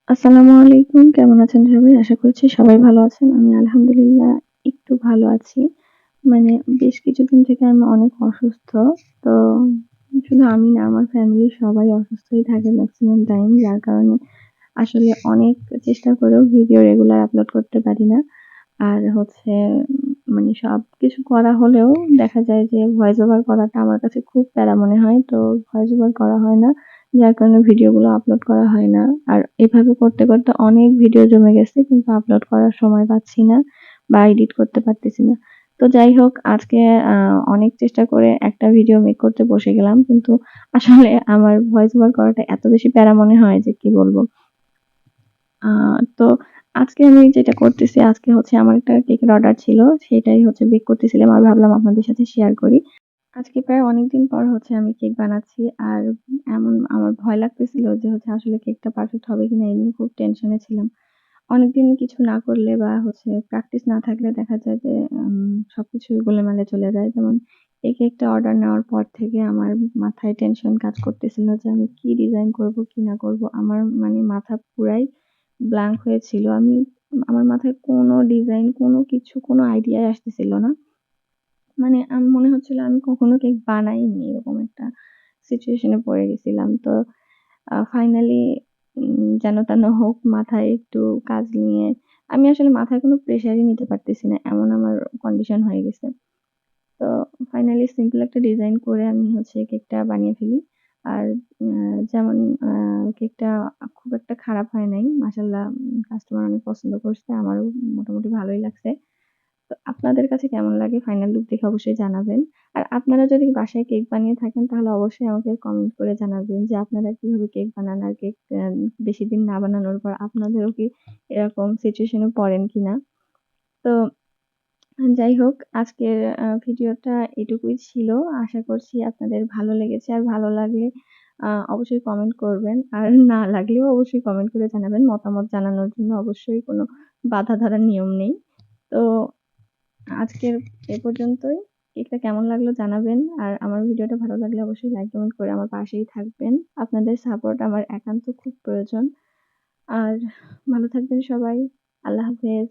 আসসালামু আলাইকুম। কেমন আছেন সবাই? আশা করছি সবাই ভালো আছেন। আমি আলহামদুলিল্লাহ একটু ভালো আছি। মানে বেশ কিছুদিন থেকে আমি অনেক অসুস্থ। তো শুধু আমি না, আমার ফ্যামিলির সবাই অসুস্থই থাকে মেক্সিমাম টাইম। যার কারণে আসলে অনেক চেষ্টা করেও ভিডিও রেগুলার আপলোড করতে পারি না। আর হচ্ছে মানে সবকিছু করা হলেও দেখা যায় যে ভয়েস ওভার করাটা আমার কাছে খুব প্যারা মনে হয়। তো ভয়েস ওভার করা হয় না। যার কারণে ভিডিওগুলো আপলোড করা হয় না। আর এভাবে করতে, করতে অনেক ভিডিও জমে গেছে কিন্তু আপলোড করার সময় পাচ্ছি না বা এডিট করতে পারতেছি না। তো যাই হোক, আজকে আ অনেক চেষ্টা করে একটা ভিডিও মেক করতে বসে গেলাম। কিন্তু আসলে আমার ভয়েস ওভার করাটা এত বেশি প্যারা মনে হয় যে কি বলব। আ তো আজকে আমি যেটা করতেছি, আজকে হচ্ছে আমার একটা কেকের অর্ডার ছিল। সেটাই হচ্ছে বেক করতেছিলাম আর ভাবলাম আপনাদের সাথে শেয়ার করি। আজকে প্রায় অনেকদিন পর হচ্ছে আমি কেক বানাচ্ছি। আর এমন আমার ভয় লাগতেছিল যে হচ্ছে আসলে কেকটা পারফেক্ট হবে কিনা, এই নিয়ে খুব টেনশনে ছিলাম। অনেকদিন কিছু না করলে বা হচ্ছে প্র্যাকটিস না থাকলে দেখা যায় যে সবকিছু গোলেমালে চলে যায়। যেমন এই কেকটা অর্ডার নেওয়ার পর থেকে আমার মাথায় টেনশন কাজ করতেছিল যে আমি কি ডিজাইন করব, কি না করব। আমার মানে মাথা পুরাই ব্ল্যাংক হয়ে ছিল। আমার মাথায় কোনো ডিজাইন, কোনো কিছু, কোনো আইডিয়াই আসতেছিল না। মানে মনে হচ্ছিল আমি কখনো কেক বানাইনি, এরকম একটা সিচুয়েশন এ পড়ে গেছিলাম। তো ফাইনালি যেন তেন হোক মাথায় একটু কাজ নিয়ে আমি আসলে মাথায় কোনো প্রেশারই নিতে পারতেছি না। এমন আমার কন্ডিশন হয়ে গেছে। তো ফাইনালি সিম্পল একটা ডিজাইন করে আমি হচ্ছে কেকটা বানিয়ে ফেলি। আর আ যেমন আ কেকটা খুব একটা খারাপ হয় নাই। মাশাআল্লাহ, কাস্টমার অনেক পছন্দ করছে। আমারও মোটামুটি ভালোই লাগছে। তো আপনাদের কাছে কেমন লাগে ফাইনাল লুক দেখে অবশ্যই জানাবেন। আর আপনারা যদি বাসায় কেক বানিয়ে থাকেন তাহলে অবশ্যই আমাকে কমেন্ট করে জানাবেন যে আপনারা কিভাবে কেক বানান, আর কেক বেশিদিন না বানানোর পর আপনাদেরও কি এরকম সিচুয়েশন এ পড়েন কিনা? তো যাই হোক, আজকের ভিডিওটা এটুকুই ছিল। আশা করছি আপনাদের ভালো লেগেছে। আর ভালো লাগলে অবশ্যই কমেন্ট করবেন। আর না লাগলেও অবশ্যই কমেন্ট করে জানাবেন। মতামত জানানোর জন্য অবশ্যই কোনো বাধা ধরার নিয়ম নেই। তো আজকের এ পর্যন্তই। কেকটা কেমন লাগলো জানাবেন। আর আমার ভিডিওটা ভালো লাগলে অবশ্যই লাইক, কমেন্ট করে আমার পাশেই থাকবেন। আপনাদের সাপোর্ট আমার একান্ত খুব প্রয়োজন। আর ভালো থাকবেন সবাই। আল্লাহ হাফেজ।